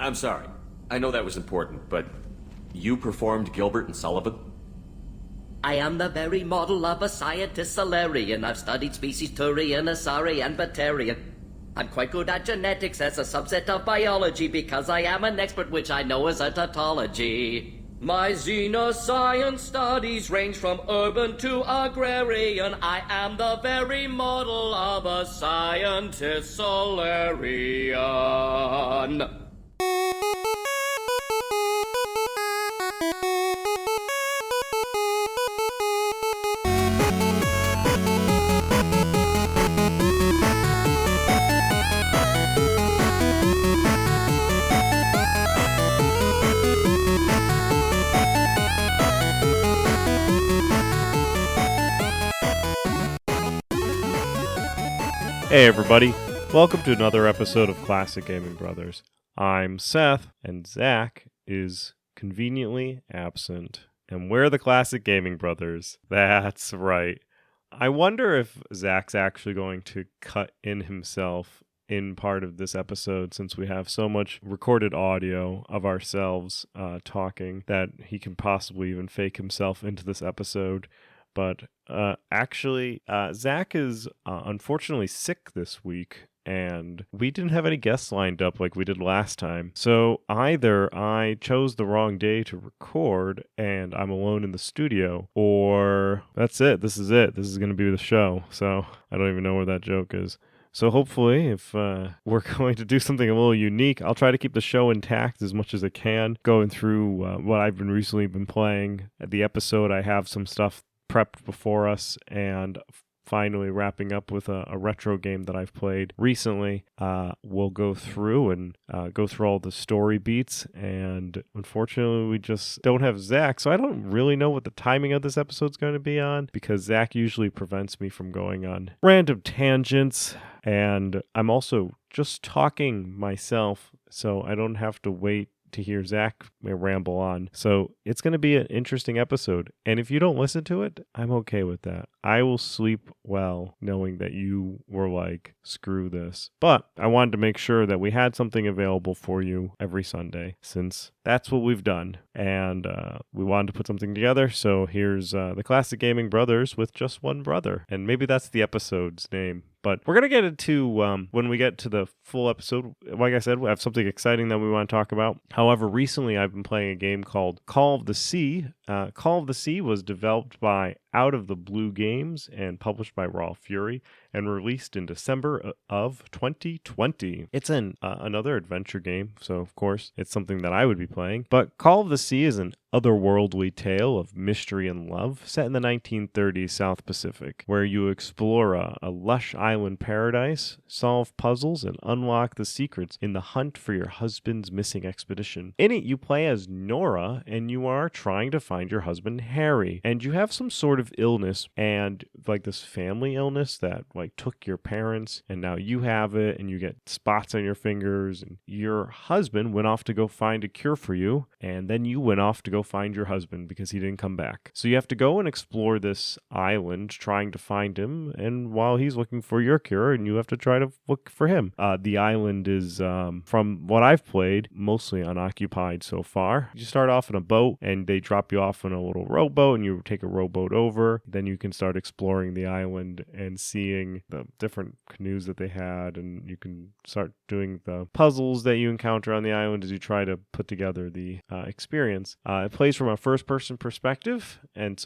I'm sorry. I know that was important, but you performed Gilbert and Sullivan? I am the very model of a scientist Solarian. I've studied species Turian, Asari, and Batarian. I'm quite good at genetics as a subset of biology because I am an expert, which I know is a tautology. My xenoscience studies range from urban to agrarian. I am the very model of a scientist Solarian. Hey everybody, welcome to another episode of Classic Gaming Brothers. I'm Seth, and Zach is conveniently absent. And we're the Classic Gaming Brothers. That's right. I wonder if Zach's actually going to cut in himself in part of this episode, since we have so much recorded audio of ourselves talking that he can possibly even fake himself into this episode. But actually, Zach is unfortunately sick this week, and we didn't have any guests lined up like we did last time. So either I chose the wrong day to record and I'm alone in the studio, or that's it. This is it. This is going to be the show. So I don't even know where that joke is. So hopefully, if we're going to do something a little unique, I'll try to keep the show intact as much as I can, going through what I've recently been playing. At the episode, I have some stuff prepped before us, and finally wrapping up with a retro game that I've played recently. We'll go through and go through all the story beats, and unfortunately we just don't have Zach, so I don't really know what the timing of this episode's going to be on, because Zach usually prevents me from going on random tangents, and I'm also just talking myself, so I don't have to wait to hear Zach ramble on. So it's going to be an interesting episode. And if you don't listen to it, I'm okay with that. I will sleep well knowing that you were like, screw this. But I wanted to make sure that we had something available for you every Sunday, since that's what we've done. And we wanted to put something together. So here's the Classic Gaming Brothers with just one brother. And maybe that's the episode's name. But we're going to get into, when we get to the full episode, like I said, we have something exciting that we want to talk about. However, recently I've been playing a game called Call of the Sea. Call of the Sea was developed by Out of the Blue Games and published by Raw Fury and released in December of 2020. It's another adventure game, so of course it's something that I would be playing. But Call of the Sea is an otherworldly tale of mystery and love set in the 1930s South Pacific, where you explore a lush island paradise, solve puzzles, and unlock the secrets in the hunt for your husband's missing expedition. In it, you play as Nora, and you are trying to find your husband Harry, and you have some sort of illness, and like this family illness that like took your parents, and now you have it, and you get spots on your fingers, and your husband went off to go find a cure for you, and then you went off to go find your husband because he didn't come back. So you have to go and explore this island trying to find him, and while he's looking for your cure, and you have to try to look for him. The island is, from what I've played, mostly unoccupied so far. You start off in a boat, and they drop you off in a little rowboat, and you take a rowboat over. Then you can start exploring the island and seeing the different canoes that they had, and you can start doing the puzzles that you encounter on the island as you try to put together the experience. It plays from a first-person perspective, and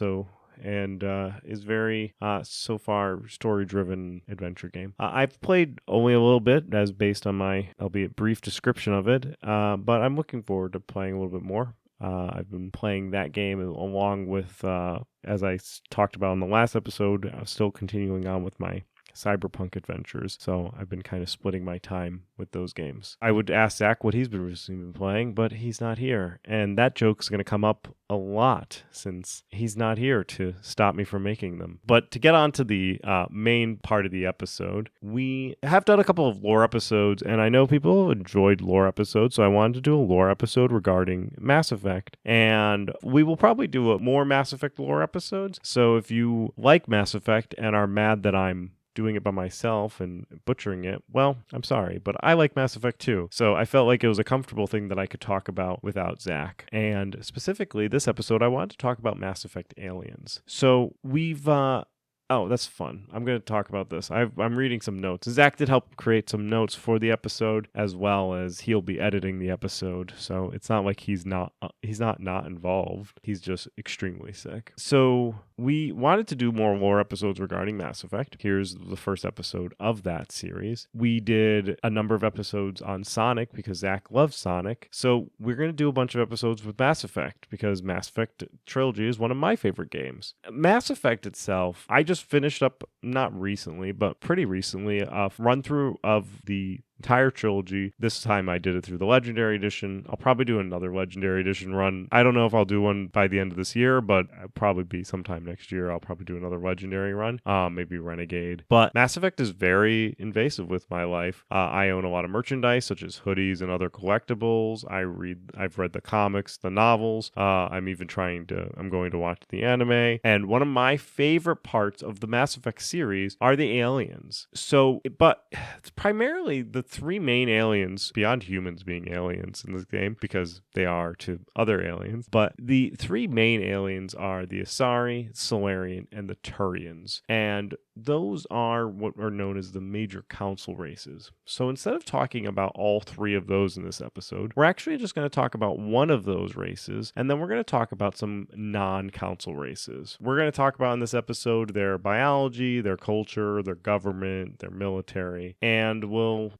is very, so far, story-driven adventure game. I've played only a little bit, as based on my, albeit brief, description of it, but I'm looking forward to playing a little bit more. I've been playing that game along with, as I talked about in the last episode, still continuing on with my Cyberpunk adventures, so I've been kind of splitting my time with those games. I would ask Zach what he's been playing, but he's not here, and that joke's going to come up a lot since he's not here to stop me from making them. But to get on to the main part of the episode, we have done a couple of lore episodes, and I know people enjoyed lore episodes, so I wanted to do a lore episode regarding Mass Effect, and we will probably do more Mass Effect lore episodes. So if you like Mass Effect and are mad that I'm doing it by myself and butchering it, well, I'm sorry, but I like Mass Effect 2. So I felt like it was a comfortable thing that I could talk about without Zach. And specifically, this episode, I wanted to talk about Mass Effect Aliens. So we've oh, that's fun. I'm going to talk about this. I'm reading some notes. Zach did help create some notes for the episode, as well as he'll be editing the episode. So it's not like he's not involved. He's just extremely sick. So we wanted to do more lore episodes regarding Mass Effect. Here's the first episode of that series. We did a number of episodes on Sonic because Zach loves Sonic. So we're going to do a bunch of episodes with Mass Effect because Mass Effect Trilogy is one of my favorite games. Mass Effect itself, I just finished up, not recently, but pretty recently, a run through of the entire trilogy. This time I did it through the Legendary Edition. I'll probably do another Legendary Edition run. I don't know if I'll do one by the end of this year, but it'll probably be sometime next year. I'll probably do another Legendary run, maybe Renegade. But Mass Effect is very invasive with my life. I own a lot of merchandise, such as hoodies and other collectibles. I've read the comics, the novels. I'm going to watch the anime. And one of my favorite parts of the Mass Effect series are the aliens. But primarily the three main aliens, beyond humans being aliens in this game, because they are to other aliens, but the three main aliens are the Asari, Solarian, and the Turians. And those are what are known as the major council races. So instead of talking about all three of those in this episode, we're actually just going to talk about one of those races, and then we're going to talk about some non-council races. We're going to talk about in this episode their biology, their culture, their government, their military, and we'll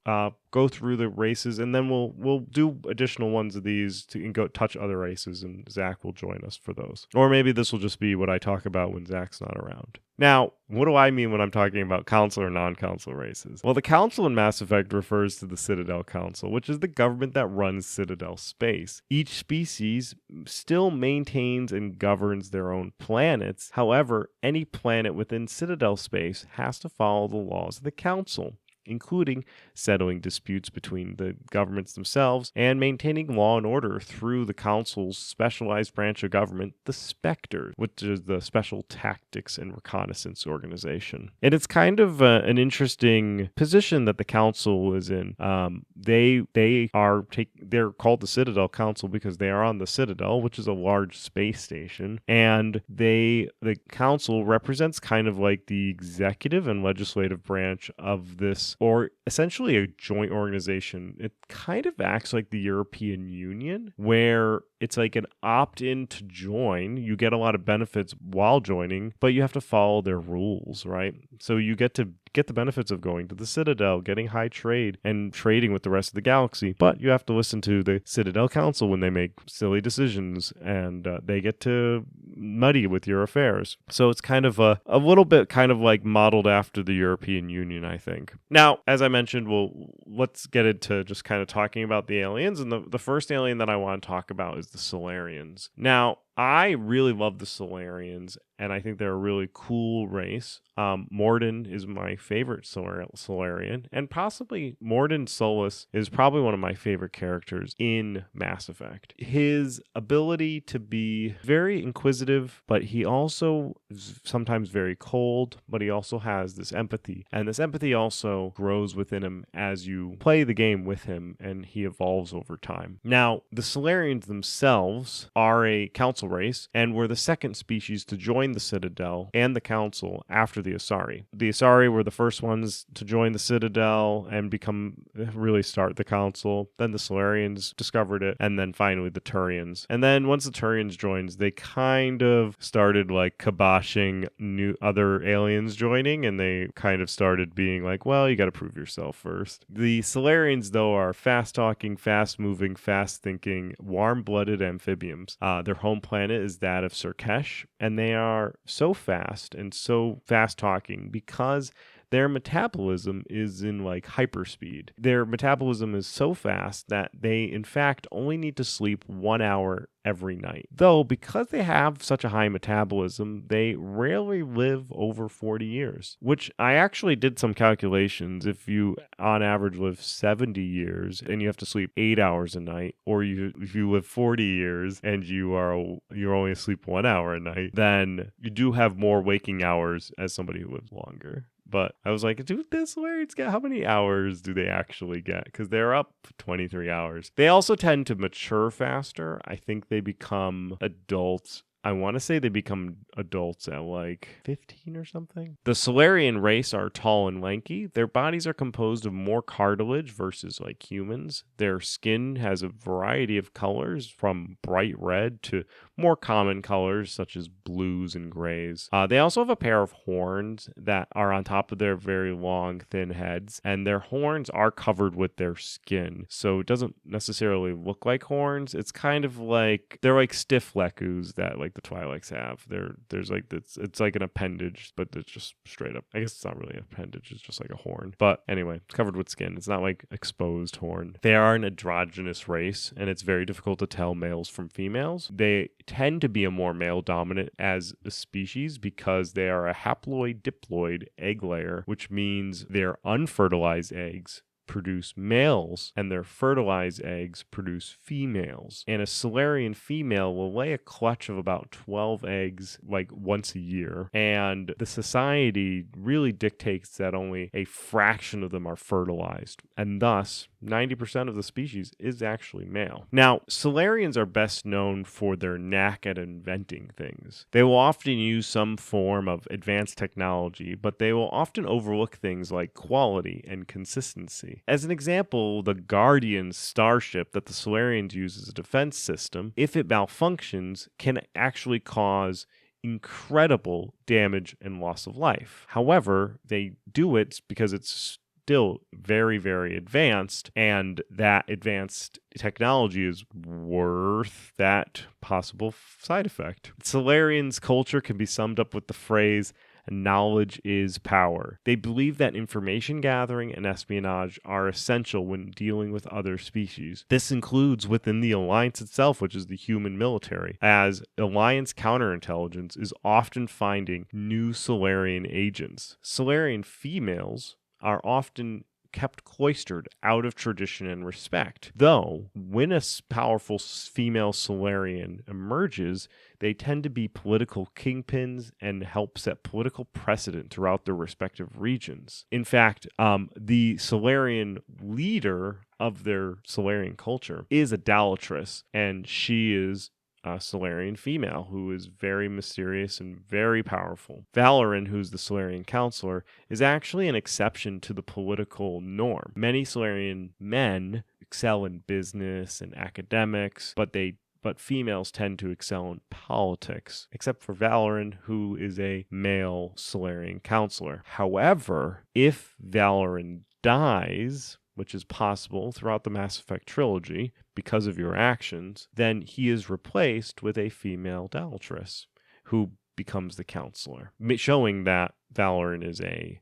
go through the races, and then we'll do additional ones of these and go touch other races, and Zach will join us for those. Or maybe this will just be what I talk about when Zach's not around. Now, what do I mean when I'm talking about council or non-council races? Well, the council in Mass Effect refers to the Citadel Council, which is the government that runs Citadel space. Each species still maintains and governs their own planets. However, any planet within Citadel space has to follow the laws of the council, including settling disputes between the governments themselves and maintaining law and order through the Council's specialized branch of government, the Spectre, which is the Special Tactics and Reconnaissance Organization. And it's kind of an interesting position that the Council is in. They're called the Citadel Council because they are on the Citadel, which is a large space station, and the Council represents kind of like the executive and legislative branch of this, or essentially a joint organization. It kind of acts like the European Union, where it's like an opt-in to join. You get a lot of benefits while joining, but you have to follow their rules, right? So you get the benefits of going to the Citadel, getting high trade, and trading with the rest of the galaxy. But you have to listen to the Citadel Council when they make silly decisions, and they get to muddy with your affairs. So it's kind of a little bit kind of like modeled after the European Union, I think. Now, as I mentioned, let's get into just kind of talking about the aliens. And the first alien that I want to talk about is the Solarians. Now, I really love the Solarians, and I think they're a really cool race. Mordin is my favorite Solarian, and possibly Mordin Solus is probably one of my favorite characters in Mass Effect. His ability to be very inquisitive, but he also is sometimes very cold, but he also has this empathy, and this empathy also grows within him as you play the game with him, and he evolves over time. Now, the Solarians themselves are a council race, and were the second species to join the Citadel and the Council after the Asari. The Asari were the first ones to join the Citadel and really start the Council. Then the Solarians discovered it, and then finally the Turians. And then once the Turians joined, they kind of started like kiboshing new other aliens joining, and they kind of started being like, well, you got to prove yourself first. The Solarians, though, are fast-talking, fast-moving, fast-thinking, warm-blooded amphibians. Their home planet is that of Surkesh, and they are so fast and so fast-talking because their metabolism is in like hyperspeed. Their metabolism is so fast that they in fact only need to sleep 1 hour every night. Though because they have such a high metabolism, they rarely live over 40 years, which I actually did some calculations. If you on average live 70 years and you have to sleep 8 hours a night, or if you live 40 years and you're only asleep 1 hour a night, then you do have more waking hours as somebody who lives longer. But I was like, dude, the Solarians get, how many hours do they actually get? Because they're up 23 hours. They also tend to mature faster. I think they become adults. I want to say they become adults at like 15 or something. The Solarian race are tall and lanky. Their bodies are composed of more cartilage versus like humans. Their skin has a variety of colors from bright red to more common colors such as blues and grays. They also have a pair of horns that are on top of their very long, thin heads, and their horns are covered with their skin. So it doesn't necessarily look like horns. It's kind of like, they're like stiff lecus that like the Twi'leks have. There's like this, it's like an appendage, but it's just straight up. I guess it's not really an appendage, it's just like a horn. But anyway, it's covered with skin. It's not like exposed horn. They are an androgynous race, and it's very difficult to tell males from females. They tend to be a more male dominant as a species because they are a haploid diploid egg layer, which means their unfertilized eggs produce males and their fertilized eggs produce females. And a Solarian female will lay a clutch of about 12 eggs like once a year. And the society really dictates that only a fraction of them are fertilized. And thus, 90% of the species is actually male. Now, Solarians are best known for their knack at inventing things. They will often use some form of advanced technology, but they will often overlook things like quality and consistency. As an example, the Guardian starship that the Solarians use as a defense system, if it malfunctions, can actually cause incredible damage and loss of life. However, they do it because it's still very, very advanced, and that advanced technology is worth that possible side effect. Solarians' culture can be summed up with the phrase, knowledge is power. They believe that information gathering and espionage are essential when dealing with other species. This includes within the Alliance itself, which is the human military, as Alliance counterintelligence is often finding new Solarian agents. Solarian females are often kept cloistered out of tradition and respect. Though, when a powerful female Solarian emerges, they tend to be political kingpins and help set political precedent throughout their respective regions. In fact, the Solarian leader of their Solarian culture is a Dalatress, and she is a Solarian female who is very mysterious and very powerful. Valoran, who's the Solarian counselor, is actually an exception to the political norm. Many Solarian men excel in business and academics, but females tend to excel in politics, except for Valoran, who is a male Solarian counselor. However, if Valoran dies, which is possible throughout the Mass Effect trilogy because of your actions, then he is replaced with a female Dalatress who becomes the counselor, showing that Valoran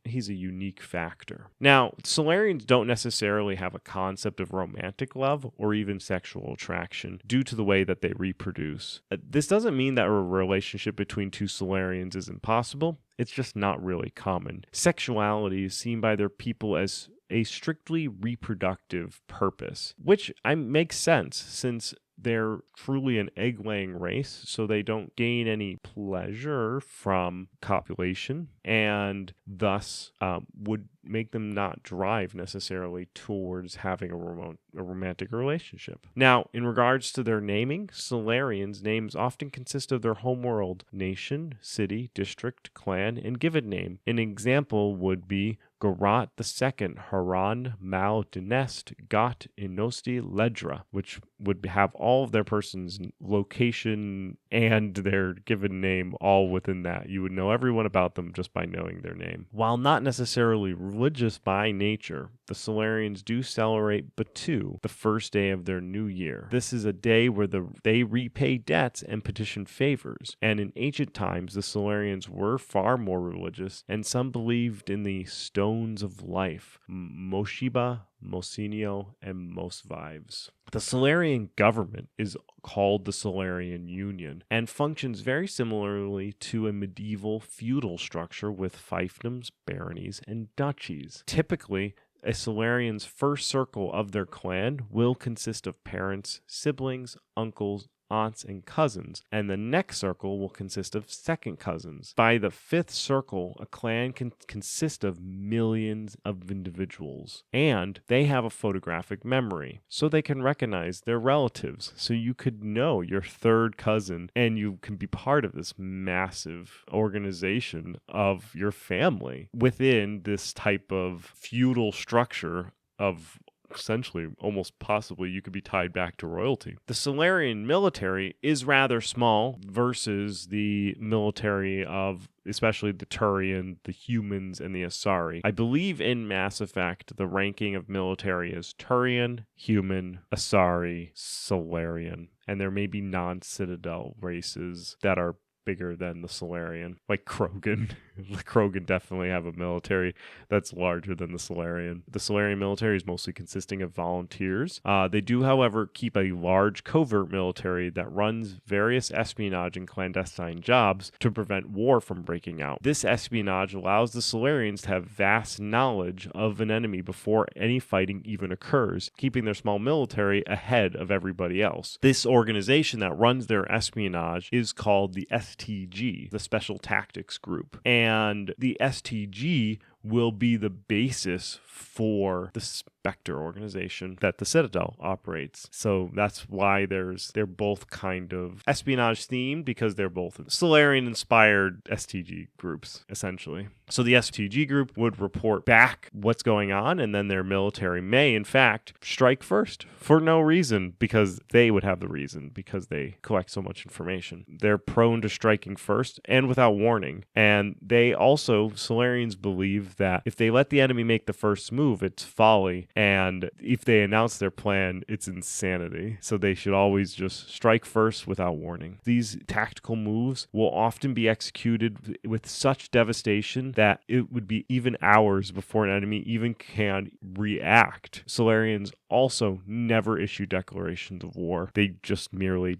he's a unique factor. Now, Solarians don't necessarily have a concept of romantic love or even sexual attraction due to the way that they reproduce. This doesn't mean that a relationship between two Solarians is impossible. It's just not really common. Sexuality is seen by their people as a strictly reproductive purpose, which makes sense since they're truly an egg-laying race, so they don't gain any pleasure from copulation, and thus would make them not drive necessarily towards having a romantic relationship. Now, in regards to their naming, Solarians' names often consist of their homeworld, nation, city, district, clan, and given name. An example would be Garat II, Haran, Mal, Dinest, Got, Inosti, Ledra, which would have all of their person's location and their given name all within that. You would know everyone about them just by knowing their name. While not necessarily religious by nature, the Solarians do celebrate Batu, the first day of their new year. This is a day where they repay debts and petition favors, and in ancient times the Solarians were far more religious, and some believed in the stones of life, Moshiba, Mosinio, and Mosvives. The Solarian government is called the Solarian Union and functions very similarly to a medieval feudal structure with fiefdoms, baronies, and duchies. Typically, a Solarian's first circle of their clan will consist of parents, siblings, uncles, aunts, and cousins, and the next circle will consist of second cousins. By the fifth circle, a clan can consist of millions of individuals, and they have a photographic memory, so they can recognize their relatives. So you could know your third cousin, and you can be part of this massive organization of your family within this type of feudal structure of essentially almost possibly you could be tied back to royalty. The Solarian military is rather small versus the military of especially the Turian, the humans, and the Asari. I believe in Mass Effect the ranking of military is Turian, human, Asari, Solarian, and there may be non-Citadel races that are bigger than the Solarian, like Krogan. The Krogan definitely have a military that's larger than the Solarian. The Solarian military is mostly consisting of volunteers. They do, however, keep a large covert military that runs various espionage and clandestine jobs to prevent war from breaking out. This espionage allows the Solarians to have vast knowledge of an enemy before any fighting even occurs, keeping their small military ahead of everybody else. This organization that runs their espionage is called the STG, the Special Tactics Group. And the STG will be the basis for the Spectre organization that the Citadel operates. So that's why they're both kind of espionage themed, because they're both Solarian inspired STG groups, essentially. So the STG group would report back what's going on, and then their military may, in fact, strike first for no reason, because they would have the reason, because they collect so much information. They're prone to striking first and without warning. And they also, Solarians believe that if they let the enemy make the first move, it's folly. And if they announce their plan, it's insanity. So they should always just strike first without warning. These tactical moves will often be executed with such devastation that it would be even hours before an enemy even can react. Solarians also never issue declarations of war. They merely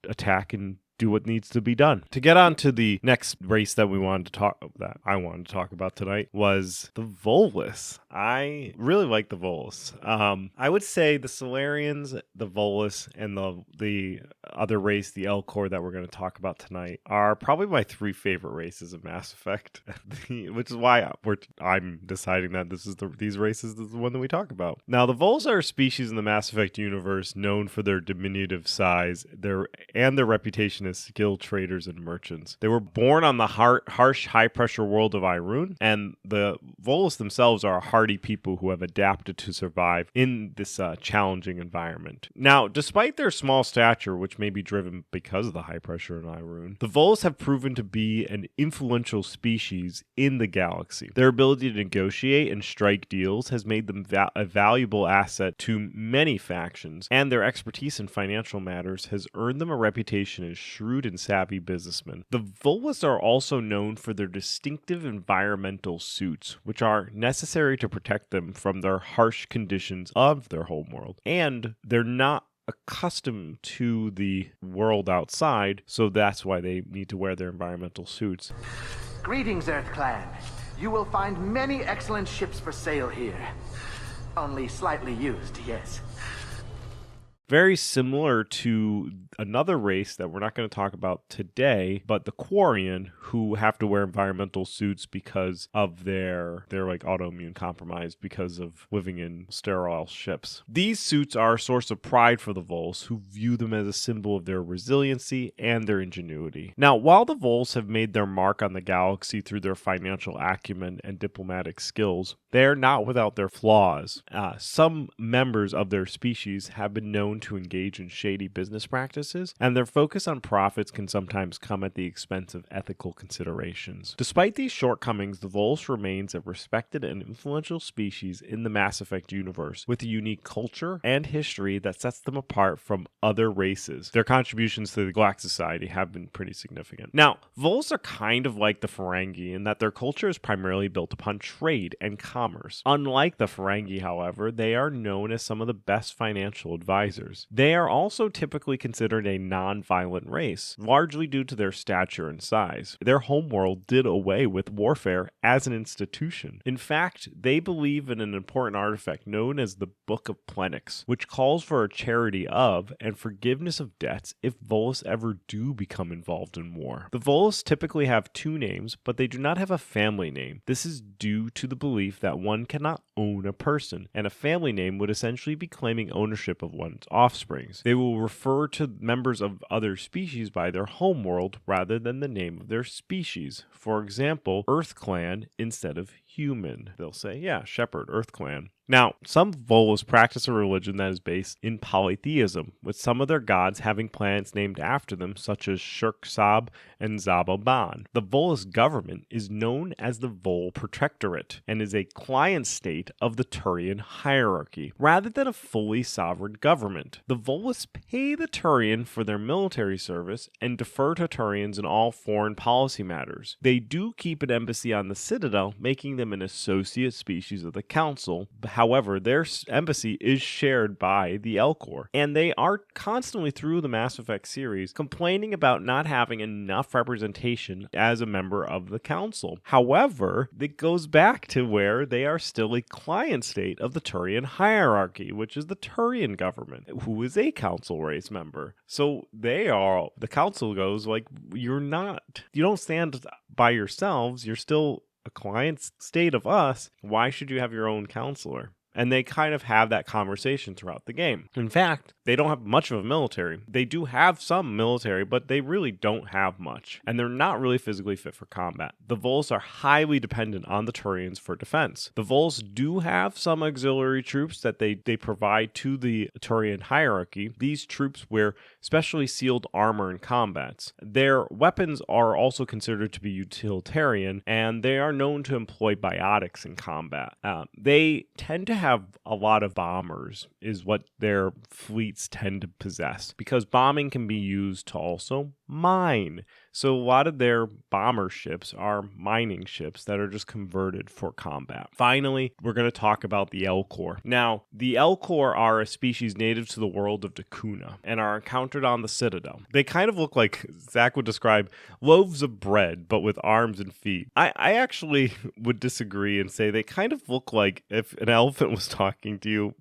attack and do what needs to be done. To get on to the next race that I wanted to talk about tonight was the Volus. I really like the Volus. I would say the Solarians, the Volus, and the other race, the Elcor, that we're going to talk about tonight, are probably my three favorite races of Mass Effect, which is why I'm deciding that these races is the one that we talk about. Now, the Volus are a species in the Mass Effect universe known for their diminutive size, and their reputation as skilled traders and merchants. They were born on the harsh, high-pressure world of Irune, and the Volus themselves are a hardy people who have adapted to survive in this challenging environment. Now, despite their small stature, which may be driven because of the high pressure in Irune, the Volus have proven to be an influential species in the galaxy. Their ability to negotiate and strike deals has made them a valuable asset to many factions, and their expertise in financial matters has earned them a reputation as shrewd and savvy businessmen. The Volus are also known for their distinctive environmental suits, which are necessary to protect them from their harsh conditions of their homeworld. And they're not accustomed to the world outside, so that's why they need to wear their environmental suits. Greetings, Earth Clan. You will find many excellent ships for sale here. Only slightly used, yes. Very similar to another race that we're not going to talk about today, but the Quarian, who have to wear environmental suits because of their like autoimmune compromise because of living in sterile ships. These suits are a source of pride for the Volus, who view them as a symbol of their resiliency and their ingenuity. Now, while the Volus have made their mark on the galaxy through their financial acumen and diplomatic skills, they are not without their flaws. Some members of their species have been known to engage in shady business practices, and their focus on profits can sometimes come at the expense of ethical considerations. Despite these shortcomings, the Volus remains a respected and influential species in the Mass Effect universe, with a unique culture and history that sets them apart from other races. Their contributions to the Galactic Society have been pretty significant. Now, Volus are kind of like the Ferengi in that their culture is primarily built upon trade and commerce. Unlike the Ferengi, however, they are known as some of the best financial advisors. others. They are also typically considered a non-violent race, largely due to their stature and size. Their homeworld did away with warfare as an institution. In fact, they believe in an important artifact known as the Book of Plenix, which calls for a charity of and forgiveness of debts if Volus ever do become involved in war. The Volus typically have two names, but they do not have a family name. This is due to the belief that one cannot own a person, and a family name would essentially be claiming ownership of one's offsprings. They will refer to members of other species by their homeworld rather than the name of their species. For example, Earth Clan instead of human. They'll say, yeah, Shepherd, Earth Clan. Now, some Volus practice a religion that is based in polytheism, with some of their gods having planets named after them, such as Shurk-Sab and Zaboban. The Volus government is known as the Vol Protectorate and is a client state of the Turian hierarchy, rather than a fully sovereign government. The Volus pay the Turian for their military service and defer to Turians in all foreign policy matters. They do keep an embassy on the Citadel, making them an associate species of the Council. However, their embassy is shared by the Elcor, and they are constantly through the Mass Effect series complaining about not having enough representation as a member of the Council. However, it goes back to where they are still a client state of the Turian hierarchy, which is the Turian government, who is a Council race member. So the Council goes like, you don't stand by yourselves, you're still a client state of us. Why should you have your own counselor? And they kind of have that conversation throughout the game. In fact, they don't have much of a military. They do have some military, but they really don't have much. And they're not really physically fit for combat. The Volus are highly dependent on the Turians for defense. The Volus do have some auxiliary troops that they provide to the Turian hierarchy. These troops wear specially sealed armor in combats. Their weapons are also considered to be utilitarian, and they are known to employ biotics in combat. They tend to have a lot of bombers, is what their fleets tend to possess, because bombing can be used to also mine. So a lot of their bomber ships are mining ships that are just converted for combat. Finally, we're going to talk about the Elcor. Now, the Elcor are a species native to the world of Dakuna and are encountered on the Citadel. They kind of look like, Zach would describe, loaves of bread, but with arms and feet. I actually would disagree and say they kind of look like if an elephant was talking to you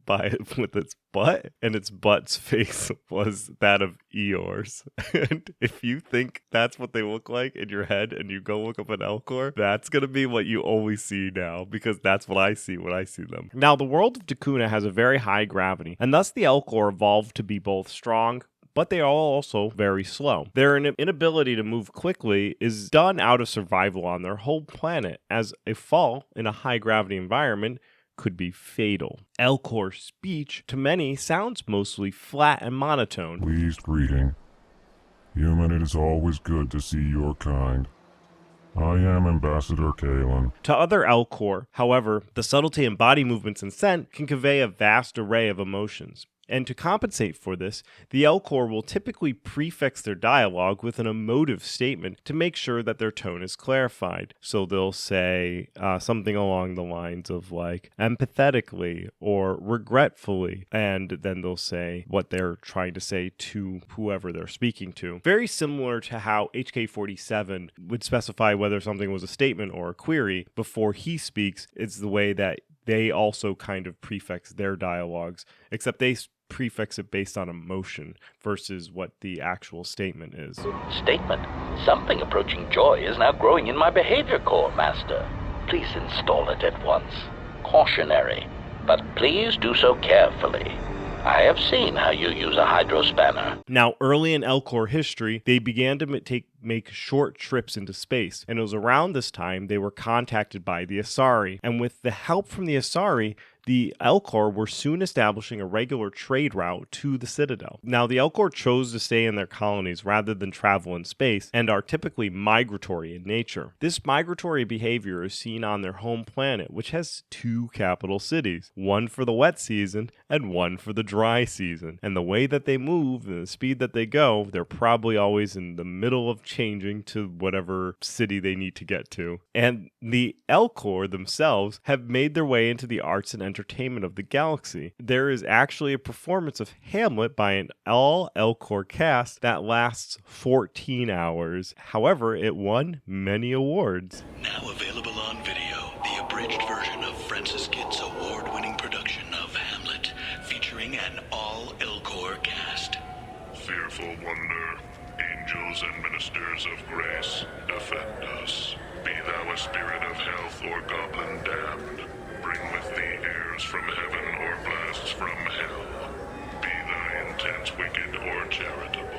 with its butt, and its butt's face was that of Eeyore's. And if you think that's what they look like in your head and you go look up an Elcor, that's going to be what you always see now, because that's what I see when I see them. Now, the world of Dakuna has a very high gravity, and thus the Elcor evolved to be both strong, but they are also very slow. Their inability to move quickly is done out of survival on their whole planet, as a fall in a high-gravity environment could be fatal. Elcor speech, to many, sounds mostly flat and monotone. Pleased greeting. Human, it is always good to see your kind. I am Ambassador Kalen. To other Elcor, however, the subtlety in body movements and scent can convey a vast array of emotions. And to compensate for this, the Elcor will typically prefix their dialogue with an emotive statement to make sure that their tone is clarified. So they'll say something along the lines of like empathetically or regretfully, and then they'll say what they're trying to say to whoever they're speaking to. Very similar to how HK47 would specify whether something was a statement or a query before he speaks. It's the way that they also kind of prefix their dialogues, except they prefix it based on emotion versus what the actual statement is. Statement? Something approaching joy is now growing in my behavior core, Master. Please install it at once. Cautionary, but please do so carefully. I have seen how you use a hydrospanner. Now, early in Elcor history, they began to make short trips into space, and it was around this time they were contacted by the Asari, and with the help from the Asari, the Elcor were soon establishing a regular trade route to the Citadel. Now, the Elcor chose to stay in their colonies rather than travel in space, and are typically migratory in nature. This migratory behavior is seen on their home planet, which has 2 capital cities, one for the wet season and one for the dry season. And the way that they move and the speed that they go, they're probably always in the middle of changing to whatever city they need to get to. And the Elcor themselves have made their way into the arts and entertainment of the galaxy. There is actually a performance of Hamlet by an all Elcor cast that lasts 14 hours. However, it won many awards. Now available on video, the abridged version of Francis Kidd's award-winning production of Hamlet, featuring an all Elcor cast. Fearful wonder, angels and ministers of grace, defend us. Be thou a spirit of health or goblin damned. Bring with thee airs from heaven or blasts from hell. Be thy intents wicked or charitable.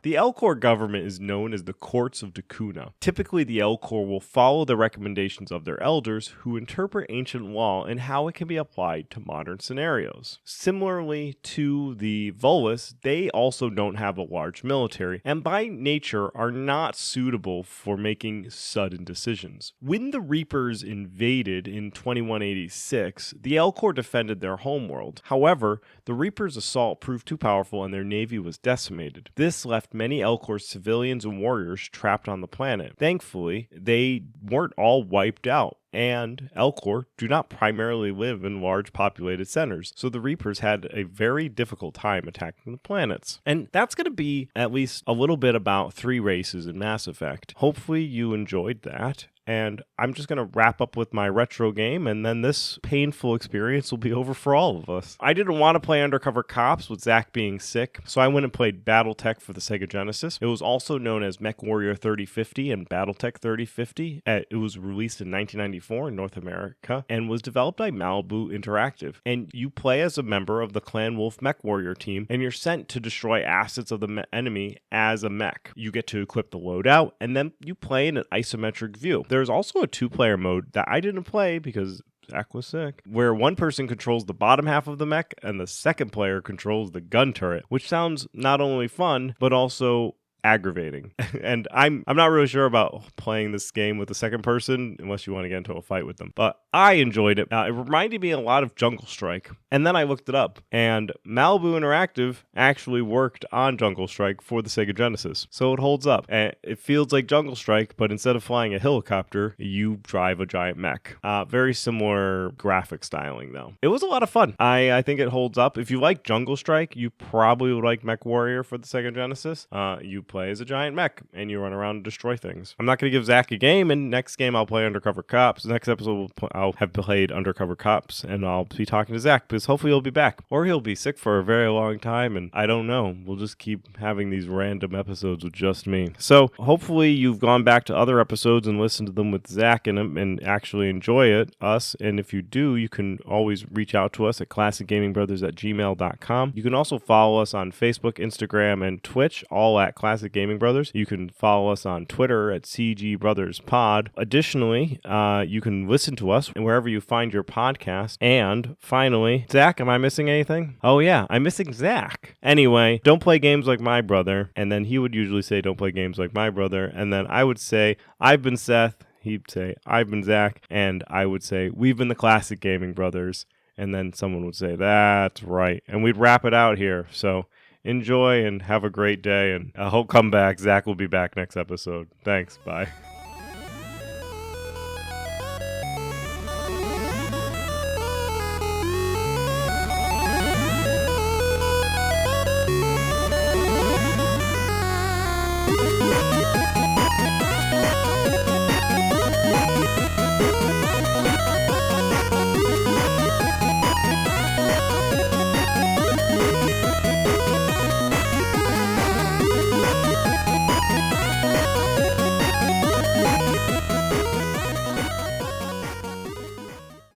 The Elcor government is known as the Courts of Dacuna. Typically, the Elcor will follow the recommendations of their elders, who interpret ancient law and how it can be applied to modern scenarios. Similarly to the Volus, they also don't have a large military, and by nature are not suitable for making sudden decisions. When the Reapers invaded in 2186, the Elcor defended their homeworld. However, the Reapers' assault proved too powerful and their navy was decimated. This left many Elcor civilians and warriors trapped on the planet. Thankfully, they weren't all wiped out, and Elcor do not primarily live in large populated centers, so the Reapers had a very difficult time attacking the planets. And that's going to be at least a little bit about 3 races in Mass Effect. Hopefully you enjoyed that. And I'm just going to wrap up with my retro game, and then this painful experience will be over for all of us. I didn't want to play Undercover Cops with Zach being sick, so I went and played Battletech for the Sega Genesis. It was also known as MechWarrior 3050 and Battletech 3050. It was released in 1994 in North America and was developed by Malibu Interactive. And you play as a member of the Clan Wolf MechWarrior team, and you're sent to destroy assets of the enemy as a mech. You get to equip the loadout, and then you play in an isometric view. There's also a 2-player mode that I didn't play because Zach was sick, where one person controls the bottom half of the mech and the second player controls the gun turret, which sounds not only fun, but also aggravating. And I'm not really sure about playing this game with the second person unless you want to get into a fight with them. But I enjoyed it. It reminded me a lot of Jungle Strike. And then I looked it up, and Malibu Interactive actually worked on Jungle Strike for the Sega Genesis. So it holds up. And it feels like Jungle Strike, but instead of flying a helicopter, you drive a giant mech. Very similar graphic styling, though. It was a lot of fun. I think it holds up. If you like Jungle Strike, you probably would like MechWarrior for the Sega Genesis. You play as a giant mech, and you run around and destroy things. I'm not going to give Zach a game, and next game I'll play Undercover Cops. Next episode I'll have played Undercover Cops, and I'll be talking to Zach, because hopefully he'll be back. Or he'll be sick for a very long time, and I don't know. We'll just keep having these random episodes with just me. So hopefully you've gone back to other episodes and listened to them with Zach and actually enjoy us. And if you do, you can always reach out to us at classicgamingbrothers@gmail.com. You can also follow us on Facebook, Instagram, and Twitch, all at Classic Gaming Brothers. You can follow us on Twitter at CG Brothers Pod. Additionally, you can listen to us wherever you find your podcast. And finally, Zach, am I missing anything? Oh yeah, I'm missing Zach. Anyway, don't play games like my brother. And then he would usually say, don't play games like my brother. And then I would say, I've been Seth. He'd say, I've been Zach. And I would say, we've been the Classic Gaming Brothers. And then someone would say, that's right. And we'd wrap it out here. So enjoy and have a great day. And I hope come back. Zach will be back next episode. Thanks. Bye.